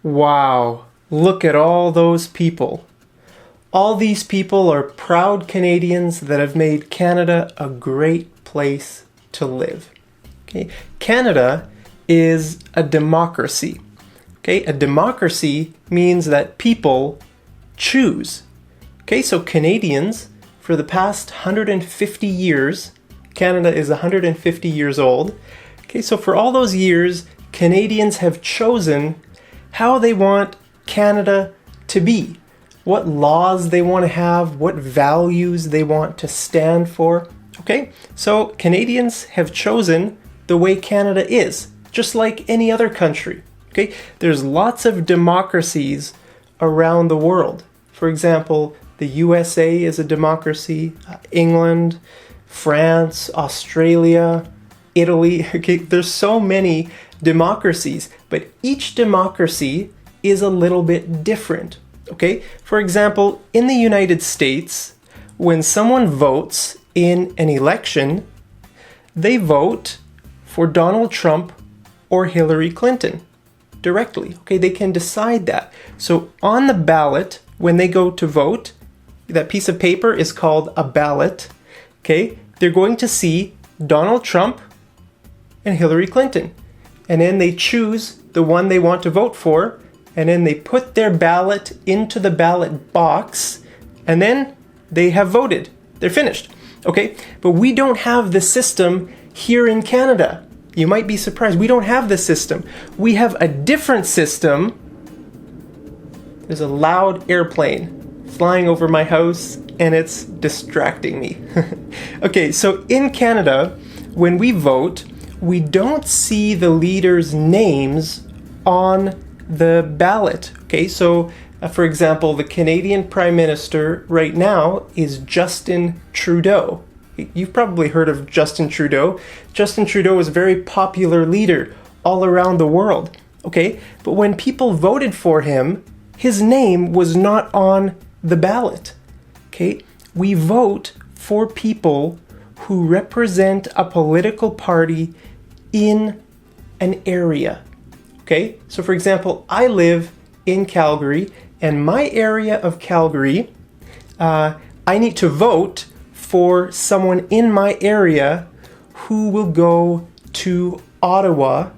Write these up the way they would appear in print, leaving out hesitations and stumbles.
Wow, look at all those people. All these people are proud Canadians that have made Canada a great place to live. Okay? Canada is a democracy. Okay? A democracy means that people choose. Okay, so Canadians, for the past 150 years, Canada is 150 years old. Okay, so for all those years, Canadians have chosen how they want Canada to be, what laws they want to have, what values they want to stand for. Okay, so Canadians have chosen the way Canada is, just like any other country. Okay, there's lots of democracies around the world. For example, the USA is a democracy, England, France, Australia, Italy. Okay, there's so many democracies, but each democracy is a little bit different. Okay, for example, in the United States, when someone votes in an election, they vote for Donald Trump or Hillary Clinton directly. Okay, they can decide that. So on the ballot, when they go to vote, that piece of paper is called a ballot. Okay, they're going to see Donald Trump and Hillary Clinton. And then they choose the one they want to vote for, and then they put their ballot into the ballot box, and then they have voted. They're finished. Okay, but we don't have the system here in Canada. You might be surprised. We don't have this system. We have a different system. There's a loud airplane flying over my house, and it's distracting me. Okay, so in Canada, when we vote, we don't see the leaders' names on the ballot. Okay, so for example, the Canadian Prime Minister right now is Justin Trudeau. You've probably heard of Justin Trudeau. Justin Trudeau is a very popular leader all around the world. Okay, but when people voted for him, his name was not on the ballot. Okay, we vote for people who represent a political party in an area. Okay, so for example, I live in Calgary, and my area of Calgary, I need to vote for someone in my area who will go to Ottawa.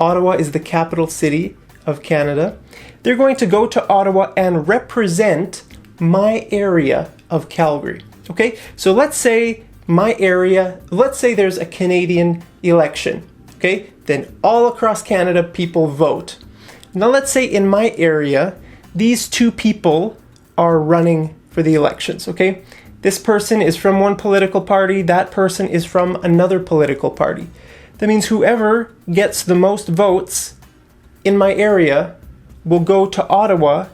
Ottawa is the capital city of Canada. They're going to go to Ottawa and represent my area of Calgary. Okay, so let's say my area, let's say there's a Canadian election. Okay, then all across Canada, people vote. Now let's say in my area, these two people are running for the elections. Okay, this person is from one political party, that person is from another political party. That means whoever gets the most votes in my area will go to Ottawa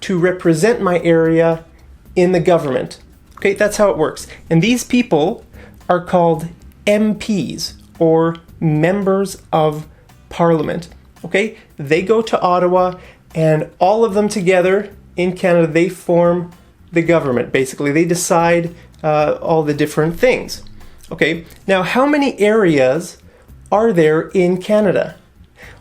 to represent my area in the government. Okay, that's how it works. And these people are called MPs, or members of parliament. Okay, they go to Ottawa, and all of them together in Canada, they form the government. Basically, they decide all the different things. Okay, now how many areas are there in Canada?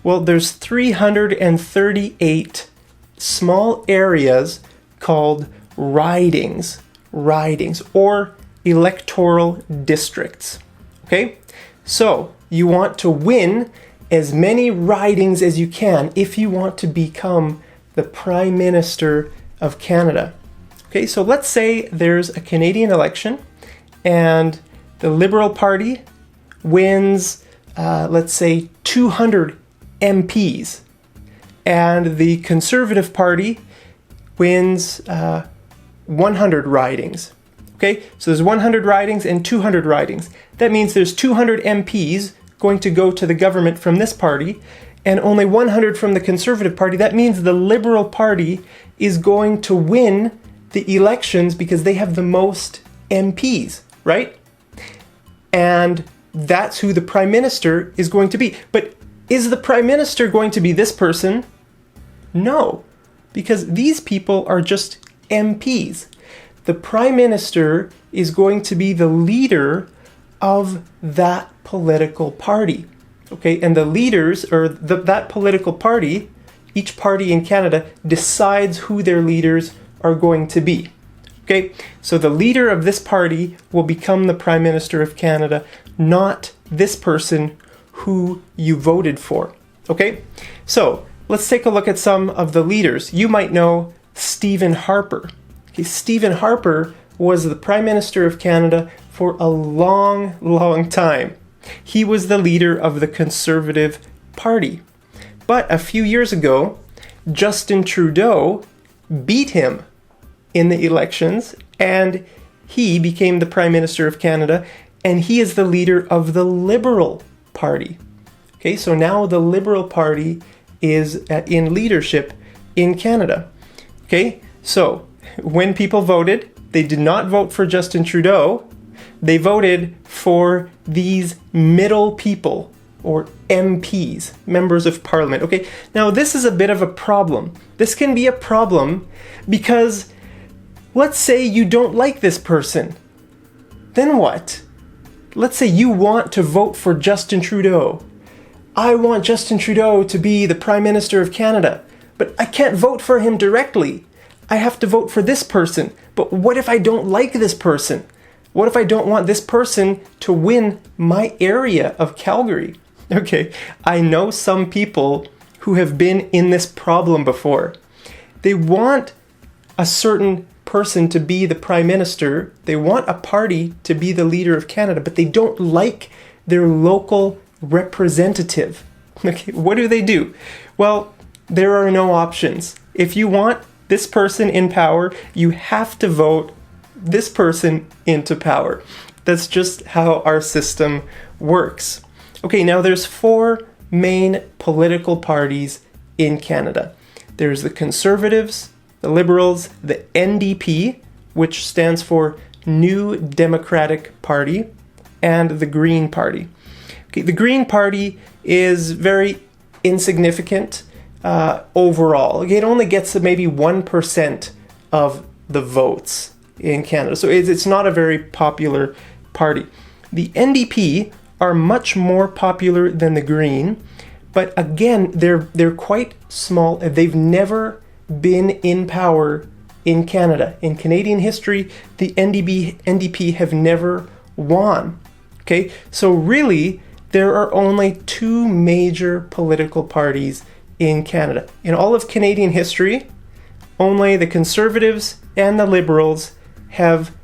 Well, there's 338 small areas called ridings or electoral districts. Okay, so you want to win as many ridings as you can if you want to become the Prime Minister of Canada. Okay, so let's say there's a Canadian election and the Liberal Party wins, let's say, 200 MPs, and the Conservative Party wins 100 ridings. Okay, so there's 100 ridings and 200 ridings. That means there's 200 MPs going to go to the government from this party, and only 100 from the Conservative Party. That means the Liberal Party is going to win the elections because they have the most MPs, right? And that's who the Prime Minister is going to be. But is the Prime Minister going to be this person? No, because these people are just MPs. The Prime Minister is going to be the leader of that political party. Okay, and the leaders, or that political party, each party in Canada decides who their leaders are going to be. Okay, so the leader of this party will become the Prime Minister of Canada, not this person who you voted for. Okay, so let's take a look at some of the leaders. You might know Stephen Harper. Okay, Stephen Harper was the Prime Minister of Canada for a long, long time. He was the leader of the Conservative Party. But a few years ago, Justin Trudeau beat him in the elections, and he became the Prime Minister of Canada, and he is the leader of the Liberal Party. Okay, so now the Liberal Party is in leadership in Canada. Okay, so when people voted, they did not vote for Justin Trudeau. They voted for these middle people, or MPs, members of parliament. Okay, now this is a bit of a problem. This can be a problem because let's say you don't like this person. Then what? Let's say you want to vote for Justin Trudeau. I want Justin Trudeau to be the Prime Minister of Canada, but I can't vote for him directly. I have to vote for this person. But what if I don't like this person? What if I don't want this person to win my area of Calgary? Okay, I know some people who have been in this problem before. They want a certain person to be the Prime Minister. They want a party to be the leader of Canada, but they don't like their local representative. Okay, what do? Well, there are no options. If you want this person in power, you have to vote this person into power. That's just how our system works. Okay, now there's 4 main political parties in Canada. There's the Conservatives, the Liberals, the NDP, which stands for New Democratic Party, and the Green Party. Okay, the Green Party is very insignificant overall. Okay, it only gets maybe 1% of the votes in Canada. So it's not a very popular party. The NDP are much more popular than the Green, but again, they're quite small. They've never been in power in Canada. In Canadian history, the NDP have never won. Okay, so really, there are only 2 major political parties in Canada. In all of Canadian history, only the Conservatives and the Liberals have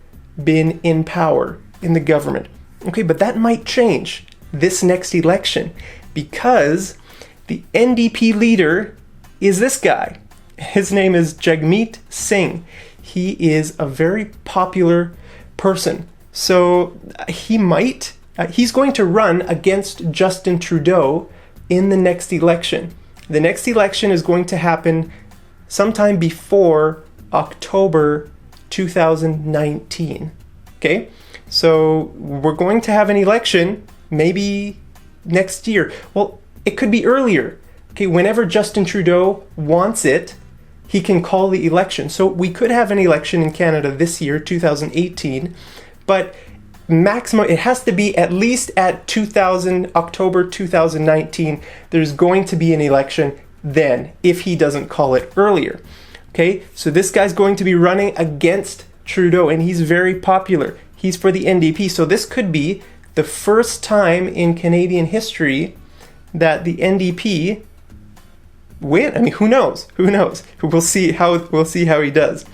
been in power in the government. Okay, but that might change this next election because the NDP leader is this guy. His name is Jagmeet Singh. He is a very popular person. So he's going to run against Justin Trudeau in the next election. The next election is going to happen sometime before October 2019. Okay? So we're going to have an election maybe next year. Well, it could be earlier. Okay, whenever Justin Trudeau wants it, he can call the election. So we could have an election in Canada this year, 2018, but maximum, it has to be at least at October 2019. There's going to be an election then, if he doesn't call it earlier. Okay, so this guy's going to be running against Trudeau, and he's very popular. He's for the NDP, so this could be the first time in Canadian history that the NDP win. I mean, who knows? We'll see how he does.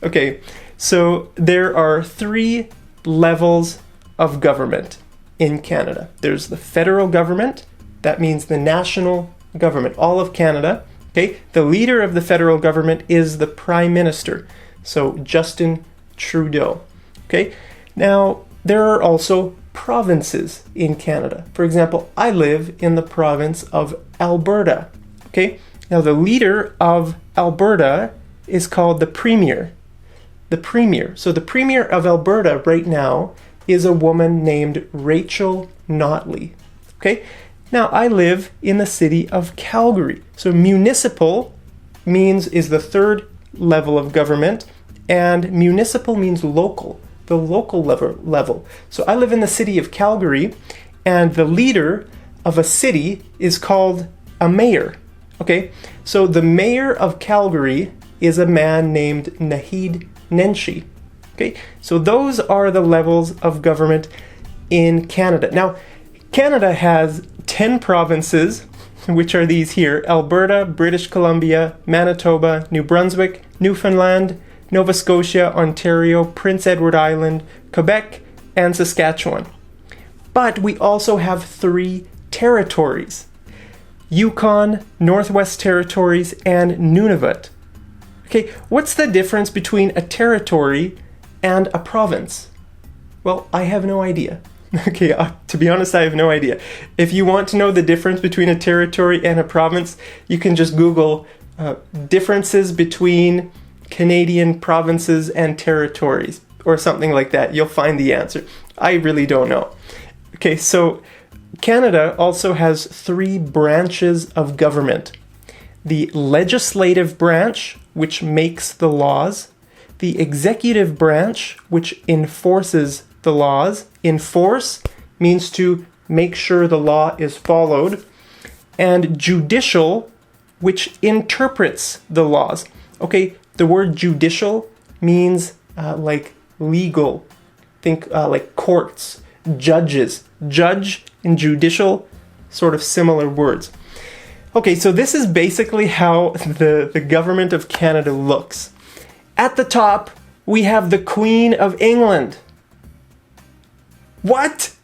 Okay, so there are 3 levels of government in Canada. There's the federal government. That means the national government, all of Canada. Okay, the leader of the federal government is the Prime Minister, so Justin Trudeau. Okay, now there are also provinces in Canada. For example, I live in the province of Alberta. Okay, now the leader of Alberta is called the Premier. The Premier. So the Premier of Alberta right now is a woman named Rachel Notley. Okay, now I live in the city of Calgary. So municipal is the 3rd level of government, and municipal means local, the local level. So I live in the city of Calgary, and the leader of a city is called a mayor. Okay, so the mayor of Calgary is a man named Naheed Nenshi. Okay, so those are the levels of government in Canada. Now, Canada has 10 provinces, which are these here: Alberta, British Columbia, Manitoba, New Brunswick, Newfoundland, Nova Scotia, Ontario, Prince Edward Island, Quebec, and Saskatchewan. But we also have 3 territories: Yukon, Northwest Territories, and Nunavut. Okay, what's the difference between a territory and a province? Well, I have no idea. Okay, to be honest, I have no idea. If you want to know the difference between a territory and a province, you can just Google differences between Canadian provinces and territories or something like that. You'll find the answer. I really don't know. Okay, so Canada also has 3 branches of government: the legislative branch, which makes the laws; the executive branch, which enforces the laws. Enforce means to make sure the law is followed; and judicial, which interprets the laws. Okay, the word judicial means like legal. Think like courts, judges. Judge and judicial, sort of similar words. Okay, so this is basically how the government of Canada looks. At the top, we have the Queen of England. What?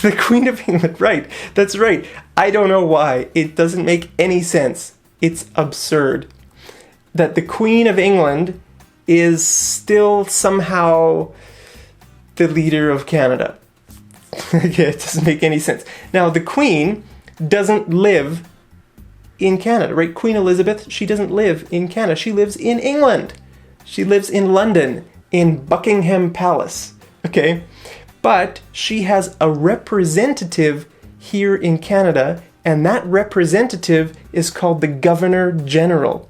The Queen of England, right. That's right. I don't know why. It doesn't make any sense. It's absurd that the Queen of England is still somehow the leader of Canada. It doesn't make any sense. Now, the Queen doesn't live in Canada, right? Queen Elizabeth, she doesn't live in Canada. She lives in England. She lives in London, in Buckingham Palace, okay? But she has a representative here in Canada, and that representative is called the Governor General.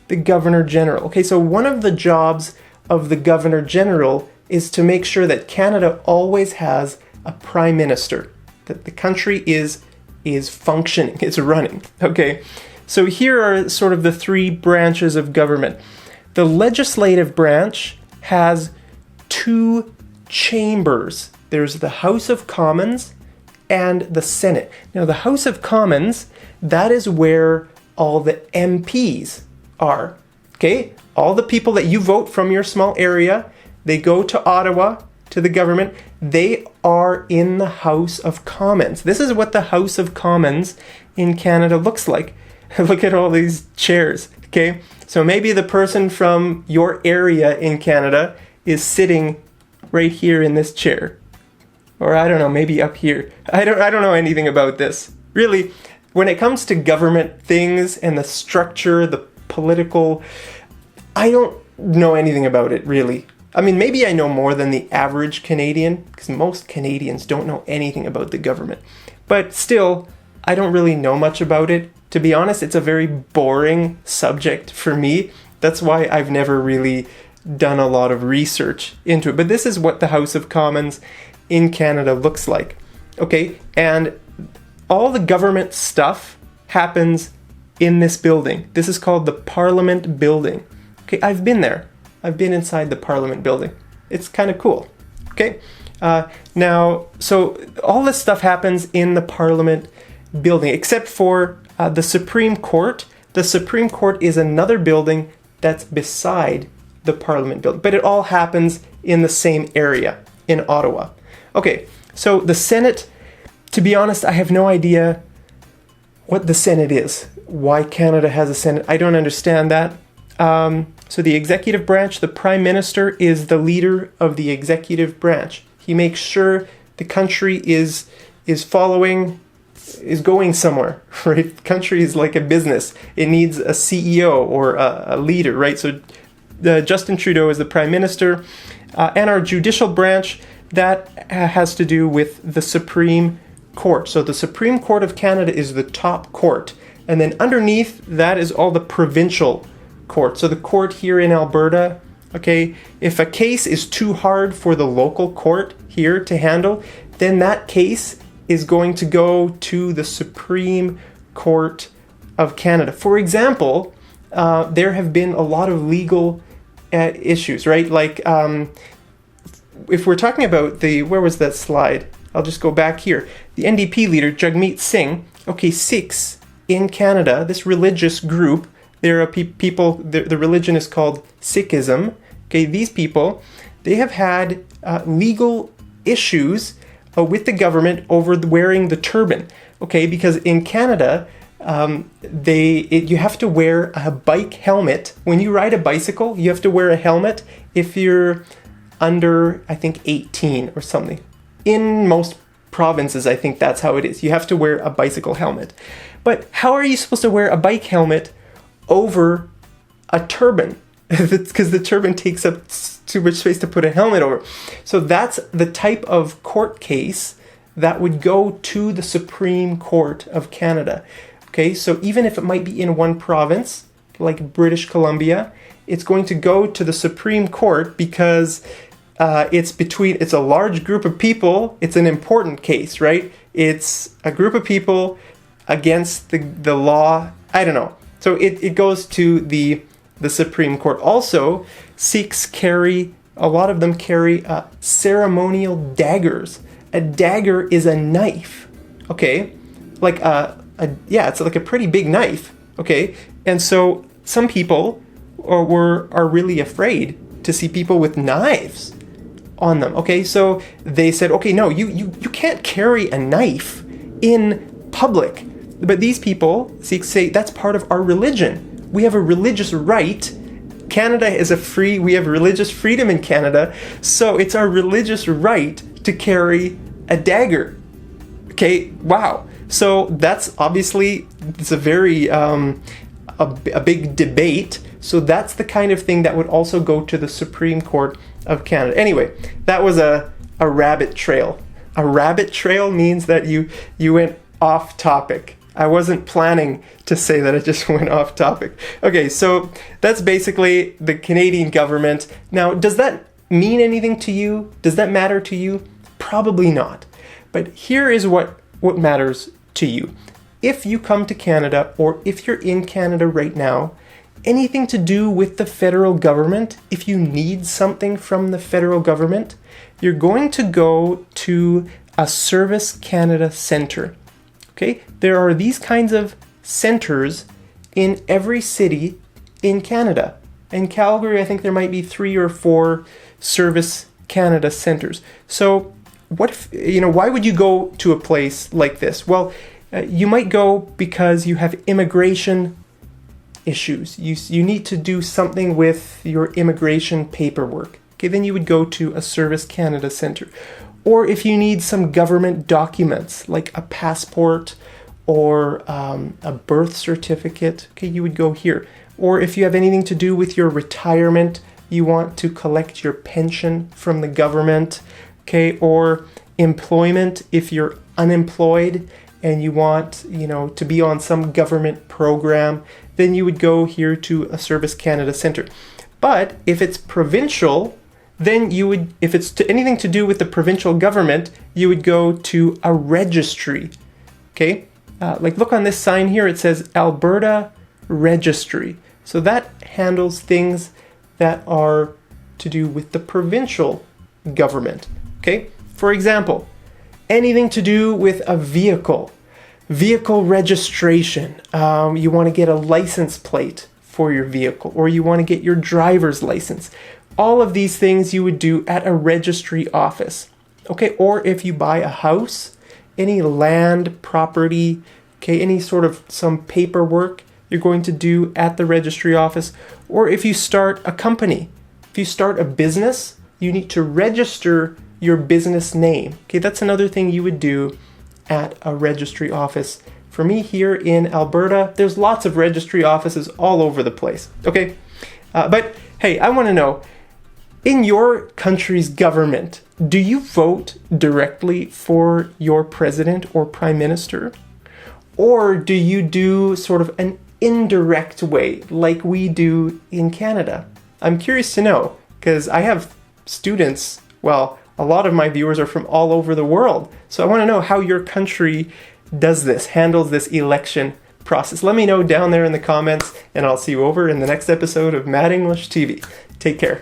The Governor General. Okay, so one of the jobs of the Governor General is to make sure that Canada always has a prime minister, that the country is functioning, it's running. Okay, so here are sort of the 3 branches of government. The legislative branch has 2 chambers. There's the House of Commons and the Senate. Now, the House of Commons, that is where all the MPs are. Okay, all the people that you vote from your small area, they go to Ottawa, to the government. They are in the House of Commons. This is what the House of Commons in Canada looks like. Look at all these chairs, okay? So maybe the person from your area in Canada is sitting right here in this chair. Or I don't know, maybe up here. I don't know anything about this. Really, when it comes to government things and the structure, the political, I don't know anything about it, really. I mean, maybe I know more than the average Canadian, because most Canadians don't know anything about the government. But still, I don't really know much about it. To be honest, it's a very boring subject for me. That's why I've never really done a lot of research into it. But this is what the House of Commons in Canada looks like. Okay, and all the government stuff happens in this building. This is called the Parliament Building. Okay, I've been there. I've been inside the Parliament Building. It's kind of cool. Okay, now, so all this stuff happens in the Parliament Building, except for the Supreme Court. The Supreme Court is another building that's beside the Parliament Building, but it all happens in the same area in Ottawa. Okay, so the Senate, to be honest, I have no idea what the Senate is, why Canada has a Senate. I don't understand that. So the executive branch, the Prime Minister is the leader of the executive branch. He makes sure the country is going somewhere, right? The country is like a business. It needs a CEO or a leader, right? So Justin Trudeau is the Prime Minister. And our judicial branch, that has to do with the Supreme Court. So the Supreme Court of Canada is the top court. And then underneath that is all the provincial court. So the court here in Alberta, okay, if a case is too hard for the local court here to handle, then that case is going to go to the Supreme Court of Canada. For example, there have been a lot of legal issues, right? Like, if we're talking about where was that slide? I'll just go back here. The NDP leader, Jagmeet Singh, okay, Sikhs in Canada, this religious group, there are people, the religion is called Sikhism. Okay, these people, they have had legal issues with the government over wearing the turban. Okay, because in Canada, you have to wear a bike helmet. When you ride a bicycle, you have to wear a helmet if you're under, I think, 18 or something. In most provinces, I think that's how it is. You have to wear a bicycle helmet. But how are you supposed to wear a bike helmet over a turban? Because the turban takes up too much space to put a helmet over. So that's the type of court case that would go to the Supreme Court of Canada. Okay, so even if it might be in one province, like British Columbia, it's going to go to the Supreme Court because it's a large group of people. It's an important case, right? It's a group of people against the law. I don't know. So it goes to the Supreme Court. Also, Sikhs a lot of them carry ceremonial daggers. A dagger is a knife, okay? Like it's like a pretty big knife, okay? And so some people are really afraid to see people with knives on them, okay? So they said, okay, no, you can't carry a knife in public. But these people, Sikhs, say that's part of our religion. We have a religious right. Canada we have religious freedom in Canada, so it's our religious right to carry a dagger. Okay, wow. So that's obviously, it's a very, a big debate. So that's the kind of thing that would also go to the Supreme Court of Canada. Anyway, that was a rabbit trail. A rabbit trail means that you went off topic. I wasn't planning to say that, I just went off topic. Okay, so that's basically the Canadian government. Now, does that mean anything to you? Does that matter to you? Probably not. But here is what matters to you. If you come to Canada, or if you're in Canada right now, anything to do with the federal government, if you need something from the federal government, you're going to go to a Service Canada Centre. Okay, there are these kinds of centers in every city in Canada. In Calgary, I think there might be 3 or 4 Service Canada centers. So why would you go to a place like this? Well, you might go because you have immigration issues. You need to do something with your immigration paperwork. Okay, then you would go to a Service Canada Centre. Or if you need some government documents, like a passport or a birth certificate, okay, you would go here. Or if you have anything to do with your retirement, you want to collect your pension from the government, okay, or employment, if you're unemployed and you want, to be on some government program, then you would go here to a Service Canada Centre. But if it's provincial, then if it's anything to do with the provincial government, you would go to a registry, okay? Like look on this sign here, it says Alberta Registry. So that handles things that are to do with the provincial government, okay? For example, anything to do with a vehicle registration. You want to get a license plate for your vehicle, or you want to get your driver's license. All of these things you would do at a registry office, okay? Or if you buy a house, any land, property, okay, any sort of some paperwork you're going to do at the registry office. Or if you start a company, if you start a business, you need to register your business name. Okay, that's another thing you would do at a registry office. For me here in Alberta, there's lots of registry offices all over the place, okay? But hey, I want to know, in your country's government, do you vote directly for your president or prime minister? Or do you do sort of an indirect way like we do in Canada? I'm curious to know, because I have students, well, a lot of my viewers are from all over the world. So I want to know how your country does this, handles this election process? Let me know down there in the comments, and I'll see you over in the next episode of Mad English TV. Take care.